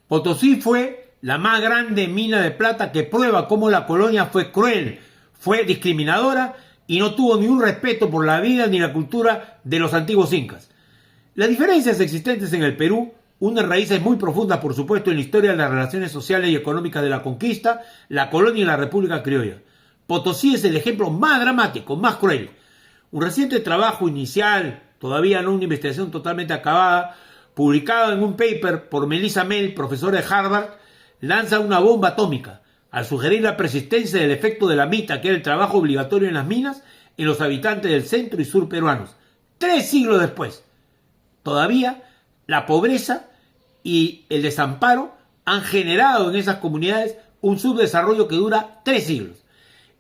Potosí fue la más grande mina de plata que prueba cómo la colonia fue cruel, fue discriminadora y no tuvo ni un respeto por la vida ni la cultura de los antiguos incas. Las diferencias existentes en el Perú unen raíces muy profundas, por supuesto, en la historia de las relaciones sociales y económicas de la conquista, la colonia y la República Criolla. Potosí es el ejemplo más dramático, más cruel. Un reciente trabajo inicial, todavía no una investigación totalmente acabada, publicado en un paper por Melissa Mell, profesora de Harvard, lanza una bomba atómica al sugerir la persistencia del efecto de la mita, que era el trabajo obligatorio en las minas, en los habitantes del centro y sur peruanos. 3 siglos después, todavía la pobreza y el desamparo han generado en esas comunidades un subdesarrollo que dura 3 siglos.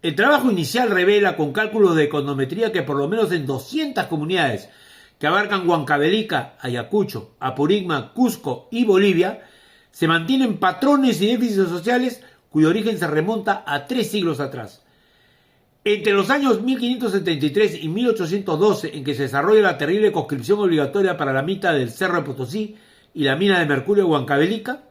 El trabajo inicial revela con cálculos de econometría que por lo menos en 200 comunidades que abarcan Huancavelica, Ayacucho, Apurímac, Cusco y Bolivia, se mantienen patrones y déficits sociales cuyo origen se remonta a 3 siglos atrás. Entre los años 1573 y 1812, en que se desarrolla la terrible conscripción obligatoria para la mita del Cerro de Potosí y la mina de mercurio de Huancavelica,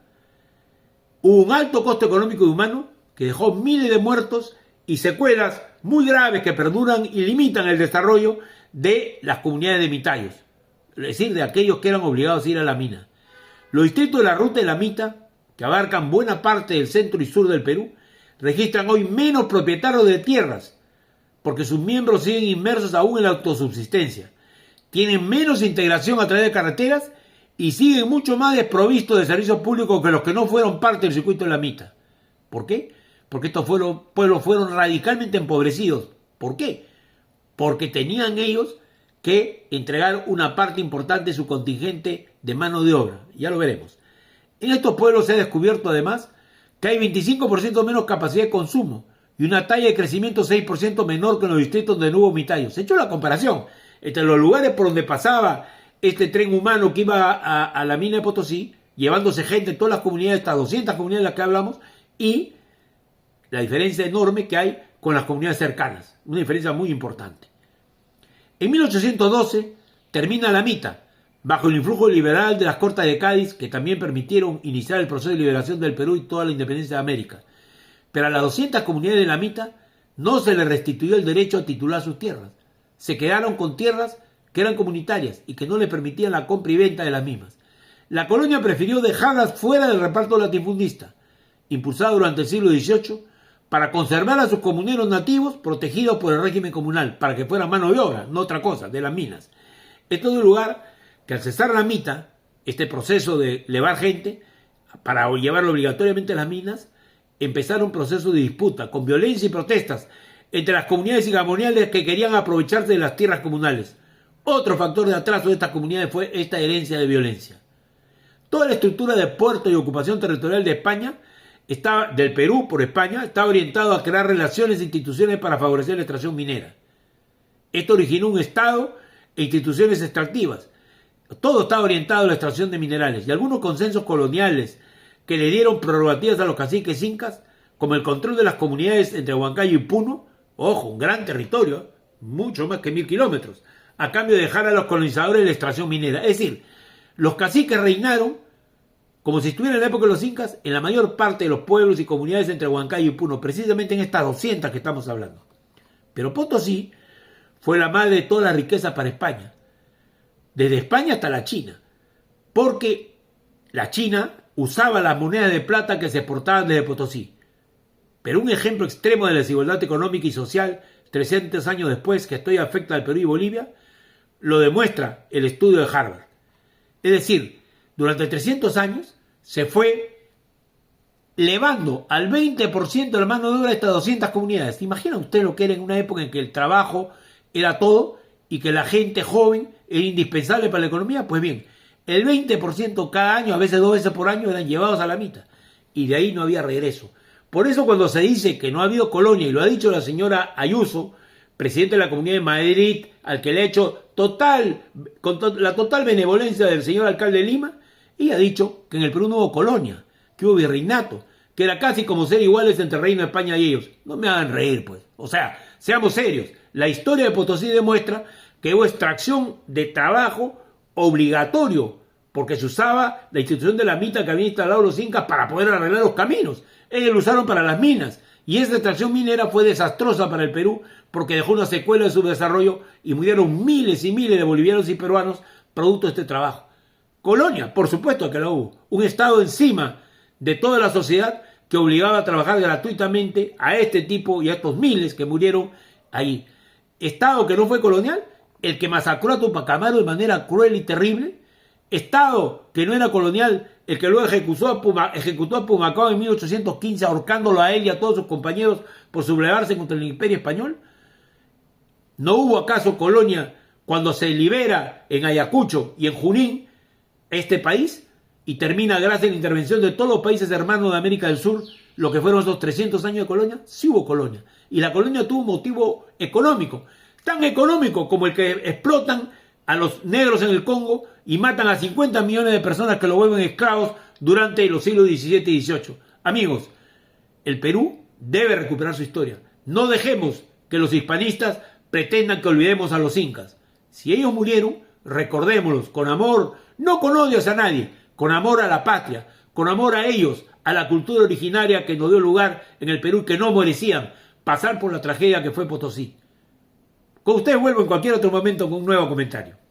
hubo un alto costo económico y humano que dejó miles de muertos y secuelas muy graves que perduran y limitan el desarrollo de las comunidades de mitayos, es decir, de aquellos que eran obligados a ir a la mina. Los distritos de la ruta de la mita, que abarcan buena parte del centro y sur del Perú, registran hoy menos propietarios de tierras, porque sus miembros siguen inmersos aún en la autosubsistencia, tienen menos integración a través de carreteras y siguen mucho más desprovistos de servicios públicos que los que no fueron parte del circuito de la mita. ¿Por qué? Porque estos pueblos fueron radicalmente empobrecidos. ¿Por qué? Porque tenían ellos que entregar una parte importante de su contingente de mano de obra. Ya lo veremos. En estos pueblos se ha descubierto además que hay 25% menos capacidad de consumo y una talla de crecimiento 6% menor que en los distritos donde no hubo mitayos. Se echó la comparación entre los lugares por donde pasaba este tren humano que iba a la mina de Potosí, llevándose gente de todas las comunidades, estas 200 comunidades de las que hablamos, y la diferencia enorme que hay con las comunidades cercanas. Una diferencia muy importante. En 1812 termina la mita, bajo el influjo liberal de las Cortes de Cádiz, que también permitieron iniciar el proceso de liberación del Perú y toda la independencia de América. Pero a las 200 comunidades de la mita no se les restituyó el derecho a titular sus tierras. Se quedaron con tierras que eran comunitarias y que no les permitían la compra y venta de las mismas. La colonia prefirió dejarlas fuera del reparto latifundista, impulsado durante el siglo XVIII, para conservar a sus comuneros nativos protegidos por el régimen comunal, para que fueran mano de obra, no otra cosa, de las minas. Esto dio lugar que al cesar la mita, este proceso de llevar gente, para llevarlo obligatoriamente a las minas, empezaron un proceso de disputa, con violencia y protestas, entre las comunidades ingamoniales que querían aprovecharse de las tierras comunales. Otro factor de atraso de estas comunidades fue esta herencia de violencia. Toda la estructura de puerto y ocupación territorial de España, del Perú por España, está orientado a crear relaciones e instituciones para favorecer la extracción minera. Esto originó un Estado e instituciones extractivas. Todo está orientado a la extracción de minerales y algunos consensos coloniales que le dieron prerrogativas a los caciques incas, como el control de las comunidades entre Huancayo y Puno, ojo, un gran territorio, mucho más que 1000 kilómetros, a cambio de dejar a los colonizadores la extracción minera. Es decir, los caciques reinaron como si estuvieran en la época de los incas en la mayor parte de los pueblos y comunidades entre Huancayo y Puno, precisamente en estas 200 que estamos hablando. Pero Potosí fue la madre de toda la riqueza para España, desde España hasta la China, porque la China usaba las monedas de plata que se exportaban desde Potosí. Pero un ejemplo extremo de la desigualdad económica y social, 300 años después, que esto afecta al Perú y Bolivia, lo demuestra el estudio de Harvard. Es decir, durante 300 años se fue elevando al 20% de la mano de obra de estas 200 comunidades. ¿Imagina usted lo que era en una época en que el trabajo era todo y que la gente joven era indispensable para la economía? Pues bien, el 20% cada año, a veces 2 veces por año, eran llevados a la mita. Y de ahí no había regreso. Por eso cuando se dice que no ha habido colonia, y lo ha dicho la señora Ayuso, presidente de la Comunidad de Madrid, al que le ha hecho la total benevolencia del señor alcalde de Lima, y ha dicho que en el Perú no hubo colonia, que hubo virreinato, que era casi como ser iguales entre Reino de España y ellos. No me hagan reír, pues. O sea, seamos serios. La historia de Potosí demuestra que hubo extracción de trabajo obligatorio porque se usaba la institución de la mita que habían instalado los incas para poder arreglar los caminos. Ellos lo usaron para las minas. Y esta extracción minera fue desastrosa para el Perú porque dejó una secuela de su desarrollo y murieron miles y miles de bolivianos y peruanos producto de este trabajo. Colonia, por supuesto que lo hubo. Un Estado encima de toda la sociedad que obligaba a trabajar gratuitamente a este tipo y a estos miles que murieron ahí. Estado que no fue colonial, el que masacró a Tupac Amaru de manera cruel y terrible. Estado que no era colonial, el que luego ejecutó a Pumacao en 1815, ahorcándolo a él y a todos sus compañeros por sublevarse contra el Imperio Español. ¿No hubo acaso colonia cuando se libera en Ayacucho y en Junín este país y termina gracias a la intervención de todos los países hermanos de América del Sur lo que fueron esos 300 años de colonia? Sí hubo colonia. Y la colonia tuvo un motivo económico, tan económico como el que explotan a los negros en el Congo y matan a 50 millones de personas que lo vuelven esclavos durante los siglos XVII y XVIII. Amigos, el Perú debe recuperar su historia. No dejemos que los hispanistas pretendan que olvidemos a los incas. Si ellos murieron, recordémoslos con amor, no con odios a nadie, con amor a la patria, con amor a ellos, a la cultura originaria que nos dio lugar en el Perú, que no merecían pasar por la tragedia que fue Potosí. Con ustedes vuelvo en cualquier otro momento con un nuevo comentario.